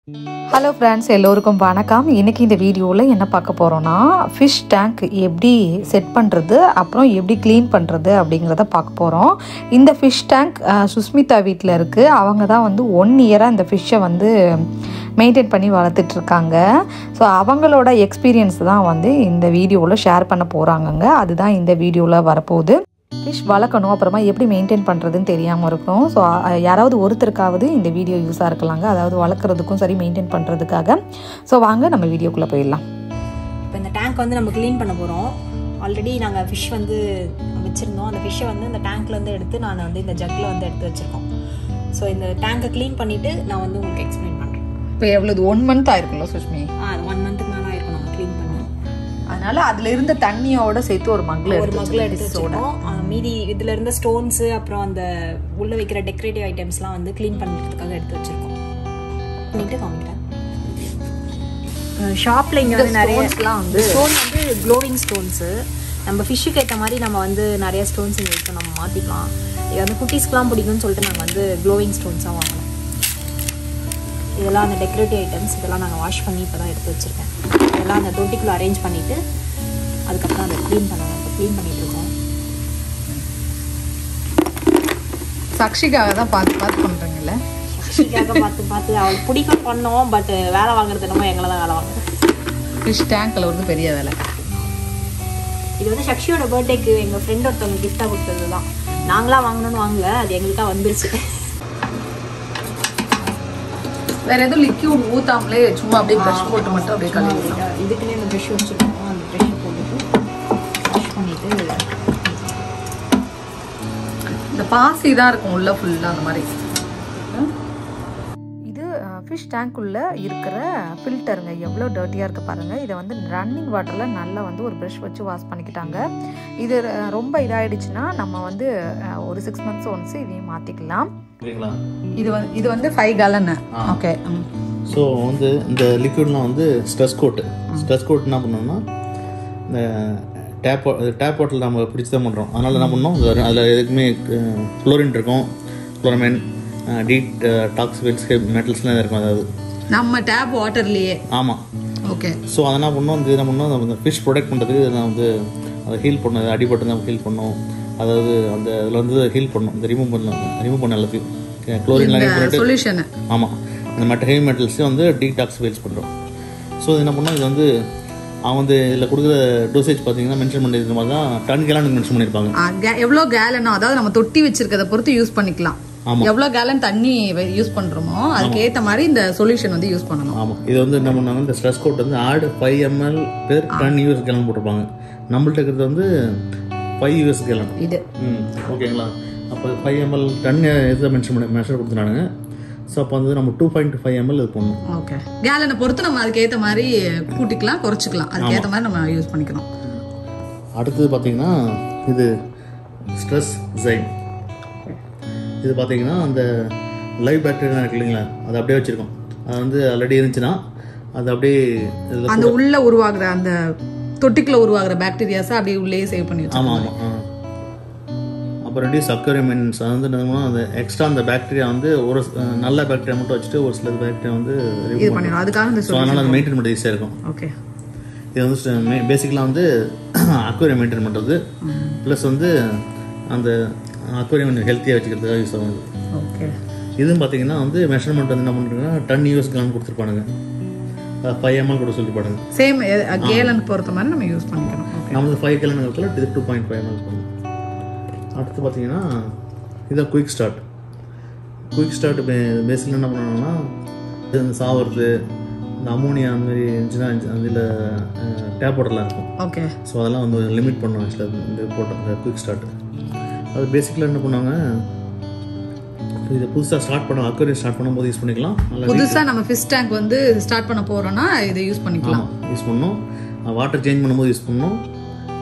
Hello friends, எல்லோருக்கும் வணக்கம். இன்றைக்கி இந்த வீடியோவில் என்ன பார்க்க போகிறோன்னா, ஃபிஷ் டேங்க் எப்படி செட் பண்ணுறது, அப்புறம் எப்படி க்ளீன் பண்ணுறது அப்படிங்கிறத பார்க்க போகிறோம். இந்த ஃபிஷ் டேங்க் சுஸ்மிதா வீட்டில் இருக்குது. அவங்க தான் வந்து 1 இயராக இந்த ஃபிஷ்ஷை வந்து மெயின்டைன் பண்ணி வளர்த்துட்ருக்காங்க. ஸோ அவங்களோட எக்ஸ்பீரியன்ஸ் தான் வந்து இந்த வீடியோவில் ஷேர் பண்ண போகிறாங்கங்க. அதுதான் இந்த வீடியோவில் வரப்போகுது. ஃபிஷ் வளர்க்கணும், அப்புறமா எப்படி மெயின்டைன் பண்ணுறதுன்னு தெரியாமல் இருக்கும். ஸோ யாராவது ஒருத்தருக்காவது இந்த வீடியோ யூஸாக இருக்கலாங்க, அதாவது வளர்க்குறதுக்கும் சரி மெயின்டைன் பண்ணுறதுக்காக. ஸோ வாங்க நம்ம வீடியோக்குள்ளே போயிடலாம். இப்போ இந்த டேங்க் வந்து நம்ம க்ளீன் பண்ண போகிறோம். ஆல்ரெடி நாங்கள் ஃபிஷ் வந்து வச்சுருந்தோம். அந்த ஃபிஷ்ஷை வந்து இந்த டேங்க்லேருந்து எடுத்து நான் வந்து இந்த ஜக்கில் வந்து எடுத்து வச்சுருக்கோம். ஸோ இந்த டேங்கை க்ளீன் பண்ணிவிட்டு நான் வந்து உங்களுக்கு எக்ஸ்பிளைன் பண்ணுறேன். இப்போ எவ்வளோ 1 மந்த் ஆயிருக்குல்ல சுஷ்மி? 1 மந்த்துக்கு மேலே ஆயிருக்கும் நாங்கள் க்ளீன் பண்ணி. அதனால அதில் இருந்த தண்ணியோட சேர்த்து ஒரு மக்கில் எடுத்து வச்சுருக்கோம். மீதி இதில் இருந்த ஸ்டோன்ஸு அப்புறம் அந்த உள்ளே வைக்கிற டெக்கரேட்டிவ் ஐட்டம்ஸ்லாம் வந்து க்ளீன் பண்ணுறதுக்காக எடுத்து வச்சுருக்கோம். பண்ணிட்டு காமிக்கிறேன். ஷாப்பில் இங்கே வந்து நிறைய வந்து ஸ்டோன் வந்து க்ளோவிங் ஸ்டோன்ஸு. நம்ம ஃபிஷ்ஷுக்கு ஏற்ற மாதிரி நம்ம வந்து நிறைய ஸ்டோன்ஸ் இங்கே இருக்கும், நம்ம மாற்றிக்கலாம். இது வந்து குட்டீஸ்க்குலாம் பிடிக்கும்னு சொல்லிட்டு நாங்கள் வந்து க்ளோவிங் ஸ்டோன்ஸாக வாங்கணும். இதெல்லாம் அந்த டெக்கரேட்டிவ் ஐட்டம்ஸ் இதெல்லாம் நாங்கள் வாஷ் பண்ணி இப்போ தான் எடுத்து வச்சுருக்கேன். இதெல்லாம் அந்த தொட்டிக்குள்ளே அரேஞ்ச் பண்ணிவிட்டு அதுக்கப்புறம் அதை க்ளீன் பண்ணணும். இப்போ க்ளீன் பண்ணிகிட்ருக்கோம். சாக்ஷிக்காக தான் பார்த்து பண்ணுறீங்கல்ல? சாக்ஷிக்காக பார்த்து அவளுக்கு பிடிக்க பண்ணோம். பட் வேலை வாங்குறது என்னமோ எங்களை தான் வேலை வாங்குறது. ஃபிஷ் டேங்க்கில் வந்து பெரிய வேலை. இது வந்து சக்ஷியோட பர்த்டேக்கு எங்கள் ஃப்ரெண்ட் ஒருத்தவங்க கிஃப்டாக கொடுத்தது தான். நாங்களாம் வாங்கணும்னு வாங்கல, அது எங்களுக்காக வந்துருச்சு. வேற எதுவும் லிக்யூட் ஊத்தாமலே சும்மா அப்படியே ப்ரஷ் போட்டு மட்டும் அப்படியே கழுவிடலாம். இதுக்குன்னே இந்த ப்ரஷ் வச்சுருக்கோம். அந்த ப்ரஷ் போட்டுட்டு வாஷ் பண்ணிட்டு இந்த பாசி தான் இருக்கும் உள்ள ஃபுல்லாக அந்த மாதிரி. இது ஃபிஷ் டேங்க்குள்ளே இருக்கிற ஃபில்டருங்க. எவ்வளோ டர்ட்டியாக இருக்குது பாருங்கள். இதை வந்து ரன்னிங் வாட்டரில் நல்லா வந்து ஒரு ப்ரஷ் வச்சு வாஷ் பண்ணிக்கிட்டாங்க. இது ரொம்ப இதாகிடுச்சுன்னா நம்ம வந்து ஒரு 6 months ஒன்ஸ் இதையும் மாற்றிக்கலாம். இது வந்து 5 gallon. ஓகே. ஸோ வந்து இந்த லிக்விட்லாம் வந்து ஸ்ட்ரெஸ் கோட் என்ன பண்ணோம்னா, இந்த டேப் வாட்டரில் நம்ம பிடிச்சி தான் பண்ணுறோம். அதனால் என்ன பண்ணோம், அதில் எதுக்குமே குளோரின் இருக்கும், குளோரமைன், டாக்ஸிகன்ஸ், மெட்டல்ஸ்லாம் இருக்கும். அதாவது நம்ம டேப் வாட்டர்லேயே. ஆமாம். ஓகே. ஸோ அதை என்ன பண்ணோம், இது என்ன பண்ணோம், இந்த ஃபிஷ் ப்ரொடெக்ட் பண்ணுறதுக்கு நான் வந்து அதை ஹீல் பண்ணோம். அடிபட்டு நம்ம ஹீல் பண்ணோம். அதாவது அந்த இதில் வந்து ஹீல் பண்ணோம். இந்த ரிமூவ் பண்ண எல்லாத்தையும் குளோரின்லாம் பண்ணிட்டு சொல்யூஷன். ஆமாம், இந்த ஹெவி மெட்டல்ஸையும் வந்து டீடாக்ஸிஃபைஸ் பண்ணுறோம். ஸோ இது என்ன பண்ணோம், இது வந்து அவங்க வந்து இதில் கொடுக்குற டோசேஜ் பார்த்தீங்கன்னா மென்ஷன் பண்ணியிருக்க மாதிரி தான் டன் கேலனுக்கு மென்ஷன் பண்ணியிருப்பாங்க. எவ்வளோ கேலனோ, அதாவது நம்ம தொட்டி வச்சிருக்கிறத பொறுத்து யூஸ் பண்ணிக்கலாம். எவ்வளோ கேலன் தண்ணி யூஸ் பண்ணுறோமோ அதுக்கு ஏற்ற மாதிரி இந்த சொல்யூஷன் வந்து யூஸ் பண்ணணும். ஆமாம், இது வந்து என்ன பண்ணாங்க, இந்த ஸ்ட்ரெஸ் கோட் வந்து add 5 ml per ten US gallon போட்டிருப்பாங்க. நம்மள்ட்ட இருக்கிறது வந்து 5 US கேலன் இது. ஓகேங்களா? அப்போ 5 ml டன் எதை மெஷர் கொடுத்துனானுங்க. ஸோ அப்போ வந்து நம்ம 2.5 ml இது பண்ணணும். ஓகே. கேலனை பொறுத்து நம்ம அதுக்கு ஏற்ற மாதிரி கூட்டிக்கலாம், குறைச்சிக்கலாம். அதுக்கு ஏற்ற மாதிரி நம்ம யூஸ் பண்ணிக்கணும். அடுத்தது பார்த்தீங்கன்னா இது ஸ்ட்ரெஸ் ஜைன். இது பார்த்தீங்கன்னா அந்த லைவ் பாக்டீரியா இருக்கு இல்லைங்களா, அது அப்படியே வச்சுருக்கோம். அது வந்து ஆல்ரெடி இருந்துச்சுன்னா அது அப்படியே அந்த உள்ள உருவாகிற அந்த தொட்டிக்குள்ள உருவாகிற பாக்டீரியாஸை அப்படியே உள்ளே சேவ் பண்ணி வச்சு. ஆமாம் ஆமாம். அப்புறம் அக்வேரியம் மீன்ஸ் அது வந்து அந்த எக்ஸ்ட்ரா அந்த பாக்டீரியா வந்து ஒரு நல்ல பாக்டீரியா மட்டும் வச்சுட்டு ஒரு சில பாக்டீரியா வந்து இது பண்ணிடும். அதுக்காக அதனால அது மெயின்டைன் பண்ணுறது ஈஸியாக இருக்கும். ஓகே. இது வந்து பேசிக்கலாக வந்து அக்வேரியம் மெயின்டைன் பண்ணுறது ப்ளஸ் வந்து அந்த அக்வேரியம் ஹெல்த்தியாக வச்சுக்கிறதுக்காக யூஸ் ஆகுது. ஓகே. இதுவும் பார்த்தீங்கன்னா வந்து மெஷர்மெண்ட் வந்து என்ன பண்ணுறாங்கன்னா டன் US கேலன் கொடுத்துருப்பானுங்க. 5 ml கூட சொல்லிப்பாடுங்க. சேம் கேலன் பொறுத்த மாதிரி நம்ம யூஸ் பண்ணிக்கணும். நமக்கு 5 கேலன் இருக்கிறதுல இது 2.5 ml பண்ணும். அடுத்து பார்த்தீங்கன்னா இதான் குயிக் ஸ்டார்ட். பேசிக்கலாக என்ன பண்ணணும்னா, இது இந்த சாவறது, இந்த அமோனியா அந்த மாதிரி இருந்துச்சுன்னா அதில் டேப் வாட்டர்லாம் இருக்கும். ஓகே. ஸோ அதெல்லாம் வந்து லிமிட் பண்ணணும். ஆக்சுவலாக இந்த போட்ட இந்த குயிக் ஸ்டார்ட் அது பேசிக்கலாக என்ன பண்ணுவாங்க, இது புதுசாக ஸ்டார்ட் பண்ண அக்வேரியம் ஸ்டார்ட் பண்ணும்போது யூஸ் பண்ணிக்கலாம். புதுசாக நம்ம ஃபிஷ் டேங்க் வந்து ஸ்டார்ட் பண்ண போகிறோன்னா இதை யூஸ் பண்ணிக்கலாம். யூஸ் பண்ணணும். வாட்டர் சேஞ்ச் பண்ணும்போது யூஸ் பண்ணணும்.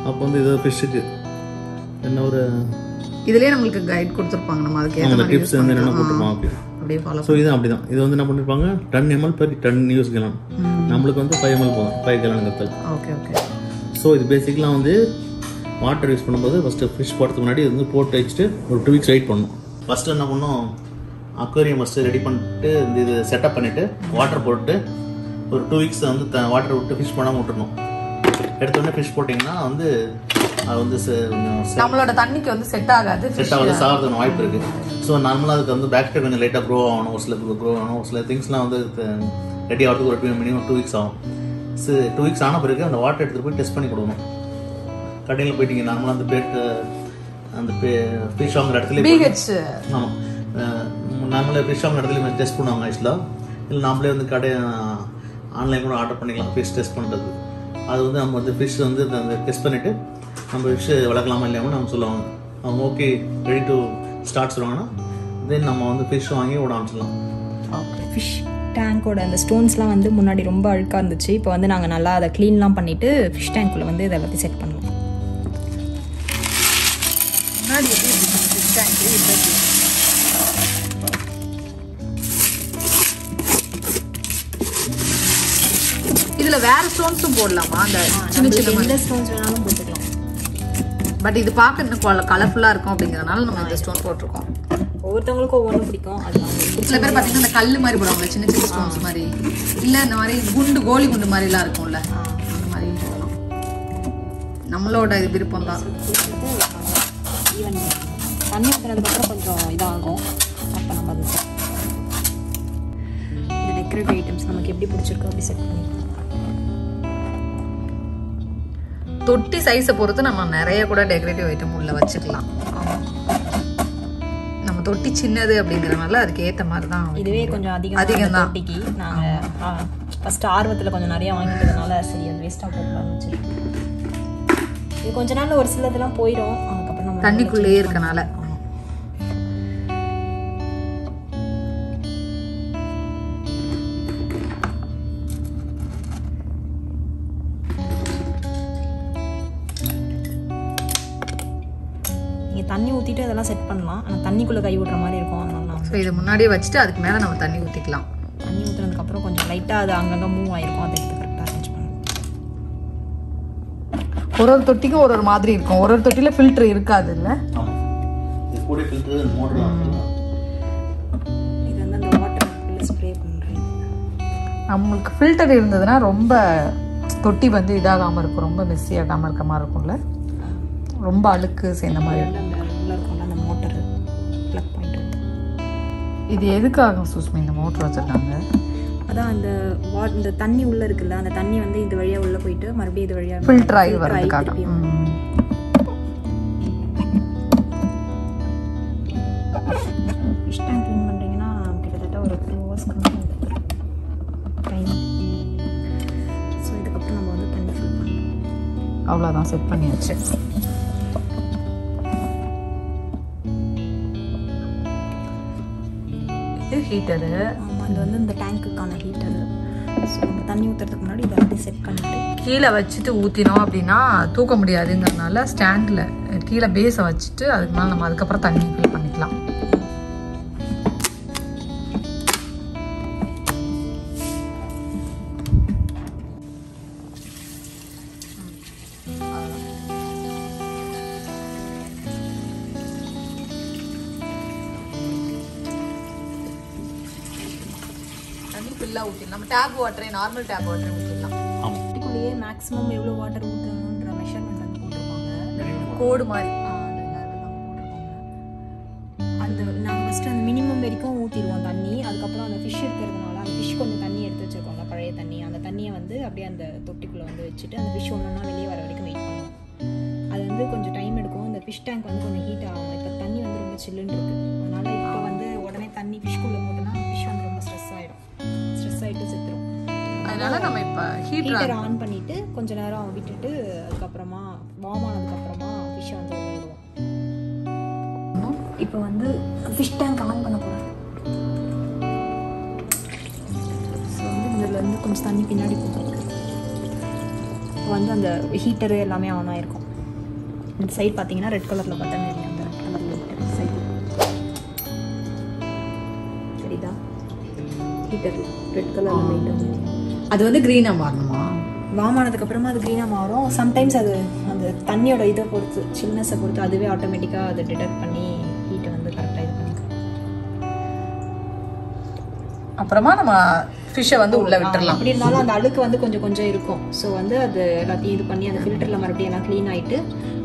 அப்போ வந்து இது ஃபிஷ்ஷுக்கு என்ன ஒரு இதுலேயே நம்மளுக்கு கைட் கொடுத்துருப்பாங்க. நம்ம அதுக்கு ஏற்ற மாதிரி டிப்ஸ் வந்து என்னென்ன போட்டுருப்பாங்க அப்படியே ஃபாலோ. ஸோ இது அப்படி தான். இது வந்து என்ன பண்ணியிருப்பாங்க, ten ml per ten US gallon. நம்மளுக்கு வந்து 5 ml போதும், 5 கேலனுங்கிறது. Okay okay. ஸோ இது பேசிக்கலாக வந்து வாட்டர் யூஸ் பண்ணும்போது ஃபஸ்ட்டு ஃபிஷ் போடுறதுக்கு முன்னாடி இது வந்து போட்டு வச்சுட்டு ஒரு 2 weeks வெயிட் பண்ணணும். ஃபஸ்ட்டு என்ன பண்ணணும், அக்வேரியம் ஃபஸ்ட்டு ரெடி பண்ணிட்டு இது செட்டப் பண்ணிவிட்டு வாட்டர் போட்டு ஒரு 2 வீக்ஸ் வந்து வாட்டர் விட்டு ஃபிஷ் பண்ணாமல் விட்டுருணும். எடுத்தோடனே ஃபிஷ் போட்டிங்கன்னா வந்து அது வந்து நம்மளோட தண்ணிக்கு வந்து செட் ஆகாது, சாகிறதுக்கு வாய்ப்பு இருக்குது. ஸோ நார்மலாக அதுக்கு வந்து பேக்டீரியா கொஞ்சம் லைட்டாக க்ரோ ஆகணும், ஒரு சில க்ரோ ஆகணும், ஒரு சில திங்ஸ்லாம் வந்து ரெடி ஆகிறதுக்கு ஒரு மினிமம் 2 வீக்ஸ் ஆகும். 2 வீக்ஸ் ஆன பிறகு அந்த வாட்டர் எடுத்துகிட்டு போய் டெஸ்ட் பண்ணி கொடுக்கணும். கடையில் போயிட்டீங்க நார்மலாக அந்த ஃபிஷ் வாங்குற இடத்துல ஆமாம் நார்மலாக ஃபிஷ் வாங்குற இடத்துல டெஸ்ட் பண்ணுவாங்க ஆக்சுவலாக. இல்லை நாமளே வந்து ஆன்லைன் கூட ஆர்டர் பண்ணிக்கலாம் ஃபிஷ் டெஸ்ட் பண்ணுறது. அது வந்து நம்ம வந்து ஃபிஷ் வந்து அந்த டெஸ்ட் பண்ணிவிட்டு நம்ம ஃபிஷ் வளர்க்கலாமா இல்லையாமல் நம்ம சொல்லுவாங்க. அவங்க ஓகே ரெடி டு ஸ்டார்ட் சொல்லுவாங்கன்னா தென் நம்ம வந்து ஃபிஷ் வாங்கி விட ஆரம்பிச்சிடலாம். ஃபிஷ் டேங்கோட அந்த ஸ்டோன்ஸ்லாம் வந்து முன்னாடி ரொம்ப அழுக்காக இருந்துச்சு. இப்போ வந்து நாங்கள் நல்லா அதை க்ளீன்லாம் பண்ணிவிட்டு ஃபிஷ் டேங்க்குள்ளே வந்து இதை எல்லாத்தையும் செட் பண்ணுவோம். முன்னாடி ஃபிஷ் டேங்க்கு இதுல வேற ஸ்டோன்ஸும் போடலாமா? அந்த சின்ன சின்ன எந்த ஸ்டோன்ஸ் வேணாலும் போட்டுக்கலாம். பட் இது பார்க்க இன்னும் கலர்ஃபுல்லா இருக்கும் அப்படிங்கறதுனால நம்ம இந்த ஸ்டோன் போட்டிருக்கோம். ஒவ்வொருத்தவங்களுக்கும் ஒவ்வொன்று பிடிக்கும். அது சில பேர் பார்த்தீங்கன்னா இந்த கல் மாதிரி போடுவாங்க, சின்ன சின்ன ஸ்டோன்ஸ் மாதிரி, இல்லை இந்த மாதிரி கோலி குண்டு மாதிரிலாம் இருக்கும்ல, அந்த மாதிரி போடலாம். நம்மளோட விருப்பம் தான். ஈவன் தண்ணி ஊற்றுனதுக்கப்புறம் கொஞ்சம் இதாகும். அப்போ நம்ம அது இந்த டெக்கரேட்டிவ் ஐட்டம்ஸ் நமக்கு எப்படி பிடிச்சிருக்கோ அப்படி செட் பண்ணிக்கலாம். தொட்டி சைஸை பொறுத்து நம்ம நிறைய கூட டெக்கரேட்டிவ் ஐட்டம் உள்ள வச்சுக்கலாம். நம்ம தொட்டி சின்னது அப்படிங்கிறனால அதுக்கு ஏற்ற மாதிரி தான். இதுவே கொஞ்சம் அதிகம் தான். தொட்டிக்கு நாங்கள் ஃபஸ்ட்டு ஆர்வத்தில் கொஞ்சம் நிறையா வாங்கிட்டதுனால சரி அது வேஸ்ட்டாக போகலாம்னு வச்சு இது கொஞ்ச நாள் ஒரு சிலதெல்லாம் போயிடும். அதுக்கப்புறம் நம்ம தண்ணிக்குள்ளேயே இருக்கனால தண்ணி ஊற்றிட்டு அதெல்லாம் செட் பண்ணலாம். ஆனால் தண்ணிக்குள்ளே கை விடுற மாதிரி இருக்கும். அதனால ஸோ இதை முன்னாடியே வச்சுட்டு அதுக்கு மேலே நம்ம தண்ணி ஊற்றிக்கலாம். தண்ணி ஊற்றுனதுக்கப்புறம் கொஞ்சம் லைட்டாக அது அங்கங்கே மூவ் ஆகிருக்கும். அதை எடுத்து கரெக்டாக அரேஞ்ச் பண்ணணும். ஒரு தொட்டிக்கும் ஒரு மாதிரி இருக்கும். ஒரு தொட்டியில் ஃபில்டர் இருக்காது இல்லை? இது வந்து அந்த வாட்டர் ஸ்ப்ரே பண்ணுறேன். நம்மளுக்கு ஃபில்டர் இருந்ததுன்னா ரொம்ப தொட்டி வந்து இதாகாமல் இருக்கும், ரொம்ப மெஸ்ஸி ஆகாமல் இருக்க மாதிரி இருக்கும்ல, ரொம்ப அழுக்கு சேர்ந்த மாதிரி இருக்கும்ல அந்த மோட்டர் ப்ளக் பாயிண்ட். இது எதுக்காக சுஸ்மி இந்த மோட்டர் வச்சுருக்காங்க? அதான் இந்த தண்ணி உள்ளே இருக்குல்ல, அந்த தண்ணி வந்து இது வழியாக உள்ளே போயிட்டு மறுபடியும் இது வழியாக ஃபில்டர் ஆகி வரதுக்காக. ஃபிஷ் டேங்க் க்ளீன் பண்ணுறீங்கன்னா கிட்டத்தட்ட ஒரு 2 hours டைம். ஸோ இதுக்கப்புறம் நம்ம வந்து தண்ணி ஃபில் பண்ணணும். அவ்வளோதான், செட் பண்ணியாச்சு. ஹீட்டரு. ஆமாம், இது வந்து இந்த டேங்க்குக்கான ஹீட்டரு. ஸோ நம்ம தண்ணி ஊற்றுறதுக்கு முன்னாடி இதை அப்படியே செட் பண்ணிட்டு கீழே வச்சுட்டு ஊற்றினோம் அப்படின்னா தூக்க முடியாதுங்கிறதுனால ஸ்டாண்டில் கீழே பேஸை வச்சுட்டு அதுக்கு மேலே நம்ம அதுக்கப்புறம் தண்ணி ஃபில் பண்ணிக்கலாம். ஃபுல்லாக ஊற்றிடலாம். நம்ம டேப் வாட்டரே, நார்மல் டேப் வாட்டரே ஊற்றிடலாம். இதுக்குள்ளேயே மேக்ஸிமம் எவ்வளோ வாட்டர் ஊற்றணுன்ற மெஷர்மெண்ட் வந்து போட்டிருப்பாங்க, கோடு மாதிரி. அந்த நாங்கள் ஃபஸ்ட்டு அந்த மினிமம் வரைக்கும் ஊற்றிடுவோம் தண்ணி. அதுக்கப்புறம் அந்த ஃபிஷ் இருக்கிறதுனால அந்த ஃபிஷ் கொஞ்சம் தண்ணி எடுத்து வச்சுருக்கோம்ல, பழைய தண்ணி, அந்த தண்ணியை வந்து அப்படியே அந்த தொட்டிக்குள்ளே வந்து வச்சுட்டு அந்த ஃபிஷ் ஒன்று ஒன்றா வெளியே வர வரைக்கும் வெயிட் பண்ணுவோம். அது வந்து கொஞ்சம் டைம் எடுக்கும். அந்த ஃபிஷ் டேங்க் வந்து கொஞ்சம் ஹீட் ஆகும். இப்போ தண்ணி வந்து ரொம்ப சில்லுன்னு இருக்குது. அதனால் இப்போ வந்து உடனே தண்ணி ஃபிஷ்குள்ளே போட்டோன்னா ஃபிஷ் வந்து ரொம்ப ஸ்ட்ரெஸ் ஆகிடும், ஸ்ட்ரெஸ் ஆகிட்டு செத்துரும். அதனால நம்ம இப்போ ஹீட்டர் ஆன் பண்ணிவிட்டு கொஞ்ச நேரம் விட்டுட்டு அதுக்கப்புறமா வார்ம் ஆனதுக்கப்புறமா ஃபிஷ்ஷை வந்து விடுவோம். இப்போ வந்து ஃபிஷ் டேங்க் ஆன் பண்ண போகிறேன். ஸோ வந்து இதில் வந்து கொஞ்சம் தண்ணி பின்னாடி போகும். இப்போ வந்து அந்த ஹீட்டரு எல்லாமே ஆன் ஆகிருக்கும். இந்த சைட் பார்த்தீங்கன்னா ரெட் கலரில் பட்டன் தெரியும். அந்த ரெட் கலரில் சைடு சரிதா? ஹீட்டர் ரெட் கலரில் லைட்டாக அது வந்து க்ரீனாக மாறணுமா? வார்ம் ஆனதுக்கப்புறமா அது க்ரீனாக மாறும். சம்டைம்ஸ் அது அந்த தண்ணியோட இதை பொறுத்து, சில்னஸை பொறுத்து அதுவே ஆட்டோமேட்டிக்காக அதை டிடெக்ட் பண்ணி ஹீட்டை வந்து கரெக்டாக இது பண்ணிக்கும். அப்புறமா நம்ம ஃபிஷ்ஷை வந்து உள்ளே விட்டுடலாம். அப்படி இருந்தாலும் அந்த அழுக்கு வந்து கொஞ்சம் கொஞ்சம் இருக்கும். ஸோ வந்து அது எல்லாத்தையும் இது பண்ணி அந்த ஃபில்டரில் மறுபடியும் எல்லாம் க்ளீன் ஆகிட்டு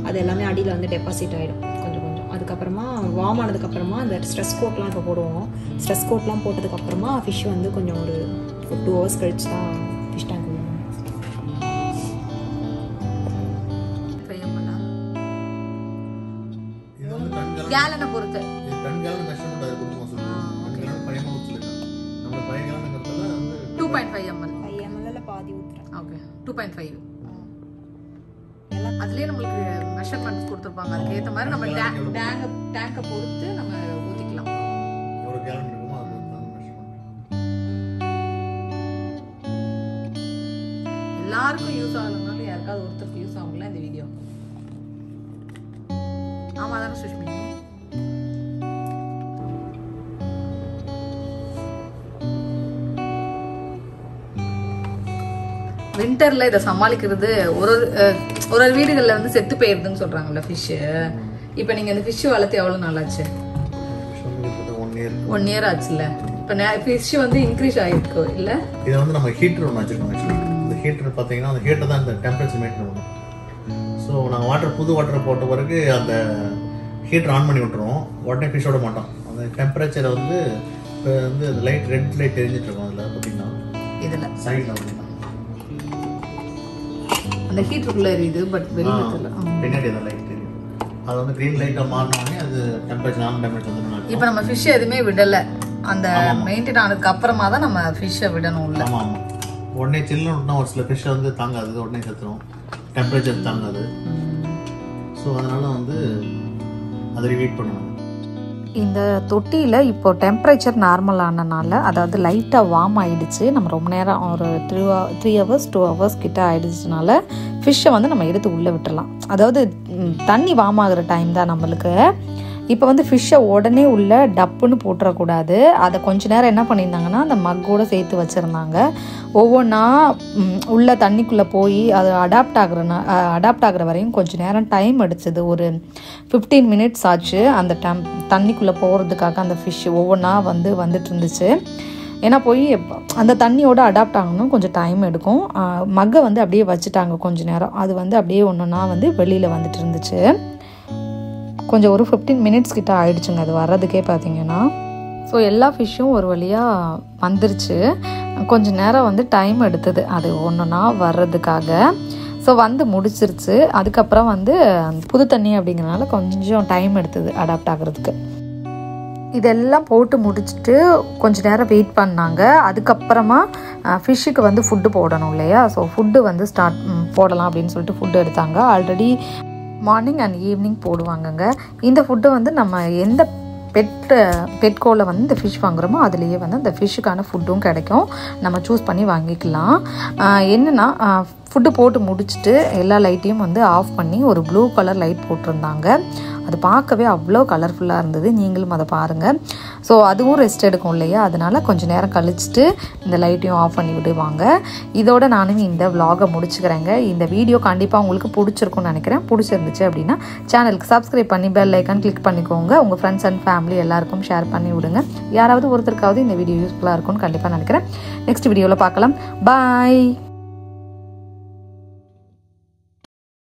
அது எல்லாமே அடியில் வந்து டெபாசிட் ஆகிடும் கொஞ்சம் கொஞ்சம். அதுக்கப்புறமா வார்ம் ஆனதுக்கப்புறமா அந்த ஸ்ட்ரெஸ் கோட்லாம் இப்போ போடுவோம். ஸ்ட்ரெஸ் கோட்லாம் போட்டதுக்கப்புறமா ஃபிஷ் வந்து கொஞ்சம் ஒரு 2 hours கழிச்சு தான் ஃபிஷ் டேங்க் விடுவோம். கேலனை பொறுத்து 2.5 ml. 5 ml பாதி ஊற்றுறேன். ஓகே 2.5. அதுலேயே நம்மளுக்கு மெஷர்மெண்ட்ஸ் கொடுத்துருப்பாங்க. அதுக்கு ஏற்ற மாதிரி நம்ம டேங்கை பொறுத்து நம்ம ஊற்றிக்கலாம். எல்லாருக்கும் யூஸ் ஆகலனாலும் யாருக்காவது ஒருத்தருக்கு யூஸ் ஆகும்ல இந்த வீடியோ. ஆமாம் தானே சுஷ்மி? வின்டர்ல இதை சமாளிக்கிறது ஒரு வீடுகளில் வந்து செத்து போயிருதுன்னு சொல்றாங்கல்ல ஃபிஷ்ஷு. இப்போ நீங்க இந்த ஃபிஷ் வளர்த்து எவ்வளவு நாள் ஆச்சு? 1 year ஆச்சுல்ல. இப்போ ஃபிஷ் வந்து இன்க்ரீஸ் ஆயிருக்கு இல்ல? இதை வந்து நம்ம ஹீட்டர் ஒன்று வச்சிருக்கோம். ஆக்சுவலி இந்த ஹீட்டர் பார்த்தீங்கன்னா அந்த ஹீட்டர் தான் இந்த டெம்பரேச்சர் மெயின்டைன் பண்ணும். ஸோ நாங்கள் புது வாட்டரை போட்ட பிறகு அந்த ஹீட்டர் ஆன் பண்ணி விட்டுருவோம். உடனே ஃபிஷ் விட மாட்டோம். அந்த டெம்பரேச்சரை வந்து இப்போ வந்து அந்த லைட் ரெட் லைட் தெரிஞ்சிட்டு இருக்கோம். அதில் பார்த்தீங்கன்னா இதில் சைடில் பார்த்தீங்கன்னா அந்த ஹீட்டருக்குள்ள எரியுது. பட் வெளியே பின்னாடி அந்த லைட் தெரியும். அது வந்து க்ரீன் லைட்டாக மாறினோடனே அது டெம்பரேச்சர் ஆன் டெம்பரேச்சர் வந்து இப்போ நம்ம ஃபிஷ் எதுவுமே விடலை. அந்த மெயின்டைன் ஆனதுக்கு அப்புறமா தான் நம்ம ஃபிஷ்ஷை விடணும் உள்ள. ஆமாம் ஆமாம். உடனே சில்லுன்னு விட்டோம்னா ஒரு சில ஃபிஷ்ஷை வந்து தாங்காது, உடனே செத்துரும். டெம்பரேச்சர் தாங்காது. ஸோ அதனால வந்து அதை ரிவீட் பண்ணணும். இந்த தொட்டியில் இப்போ டெம்பரேச்சர் நார்மல் ஆனனால, அதாவது லைட்டாக வார்ம் ஆகிடுச்சு. நம்ம ரொம்ப நேரம் ஒரு 3 hours 2 hours கிட்ட ஆகிடுச்சுனால ஃபிஷ்ஷை வந்து நம்ம எடுத்து உள்ளே விட்டுடலாம். அதாவது தண்ணி வார்ம் ஆகிற டைம் தான் நம்மளுக்கு. இப்போ வந்து ஃபிஷ்ஷை உடனே உள்ள டப்புன்னு போட்டுறக்கூடாது. அதை கொஞ்ச நேரம் என்ன பண்ணியிருந்தாங்கன்னா அந்த மக்கோடு சேர்த்து வச்சுருந்தாங்க. ஒவ்வொன்றா உள்ள தண்ணிக்குள்ளே போய் அது அடாப்ட் ஆகிற வரையும் கொஞ்சம் நேரம் டைம் எடுத்தது. ஒரு 15 minutes ஆச்சு அந்த தண்ணிக்குள்ளே போகிறதுக்காக. அந்த ஃபிஷ் ஒவ்வொன்றா வந்துட்டு இருந்துச்சு. ஏன்னா போய் அந்த தண்ணியோட அடாப்ட் ஆகணும், கொஞ்சம் டைம் எடுக்கும். மக்கை வந்து அப்படியே வச்சுட்டாங்க கொஞ்ச நேரம். அது வந்து அப்படியே ஒன்றுனா வந்து வெளியில் வந்துட்டு இருந்துச்சு. கொஞ்சம் ஒரு 15 minutes கிட்ட ஆயிடுச்சுங்க அது வர்றதுக்கே பார்த்தீங்கன்னா. ஸோ எல்லா ஃபிஷ்ஷும் ஒரு வழியாக வந்துருச்சு. கொஞ்சம் நேரம் வந்து டைம் எடுத்தது அது ஒன்றுனா வர்றதுக்காக. ஸோ வந்து முடிச்சிருச்சு. அதுக்கப்புறம் வந்து புது தண்ணி அப்படிங்கிறனால கொஞ்சம் டைம் எடுத்தது அடாப்ட் ஆகிறதுக்கு. இதெல்லாம் போட்டு முடிச்சுட்டு கொஞ்சம் நேரம் வெயிட் பண்ணாங்க. அதுக்கப்புறமா ஃபிஷ்ஷுக்கு வந்து ஃபுட்டு போடணும் இல்லையா? ஸோ ஃபுட்டு வந்து போடலாம் அப்படின்னு சொல்லிட்டு ஃபுட்டு எடுத்தாங்க. ஆல்ரெடி மார்னிங் அண்ட் ஈவினிங் போடுவாங்கங்க. இந்த ஃபுட்டு வந்து நம்ம எந்த பெட்கோவில் வந்து இந்த ஃபிஷ் வாங்குகிறோமோ அதுலேயே வந்து அந்த ஃபிஷ்ஷுக்கான ஃபுட்டும் கிடைக்கும். நம்ம சூஸ் பண்ணி வாங்கிக்கலாம். என்னென்னா ஃபுட்டு போட்டு முடிச்சுட்டு எல்லா லைட்டையும் வந்து ஆஃப் பண்ணி ஒரு ப்ளூ கலர் லைட் போட்டிருந்தாங்க. அது பார்க்கவே அவ்வளோ கலர்ஃபுல்லாக இருந்தது. நீங்களும் அதை பாருங்கள். ஸோ அதுவும் ரெஸ்ட் எடுக்கும் இல்லையா? அதனால் கொஞ்சம் நேரம் கழிச்சுட்டு இந்த லைட்டையும் ஆஃப் பண்ணி விடுவாங்க. இதோட நானும் இந்த விலாகை முடிச்சுக்கிறேங்க. இந்த வீடியோ கண்டிப்பாக உங்களுக்கு பிடிச்சிருக்கும்னு நினைக்கிறேன். பிடிச்சிருந்துச்சு அப்படின்னா சேனலுக்கு சப்ஸ்கிரைப் பண்ணி பெல் ஐக்கான் கிளிக் பண்ணிக்கோங்க. உங்கள் ஃப்ரெண்ட்ஸ் அண்ட் ஃபேமிலி எல்லாருக்கும் ஷேர் பண்ணி விடுங்க. யாராவது ஒருத்தருக்காவது இந்த வீடியோ யூஸ்ஃபுல்லாக இருக்கும்னு கண்டிப்பாக நினைக்கிறேன். நெக்ஸ்ட் வீடியோவில் பார்க்கலாம். பாய்.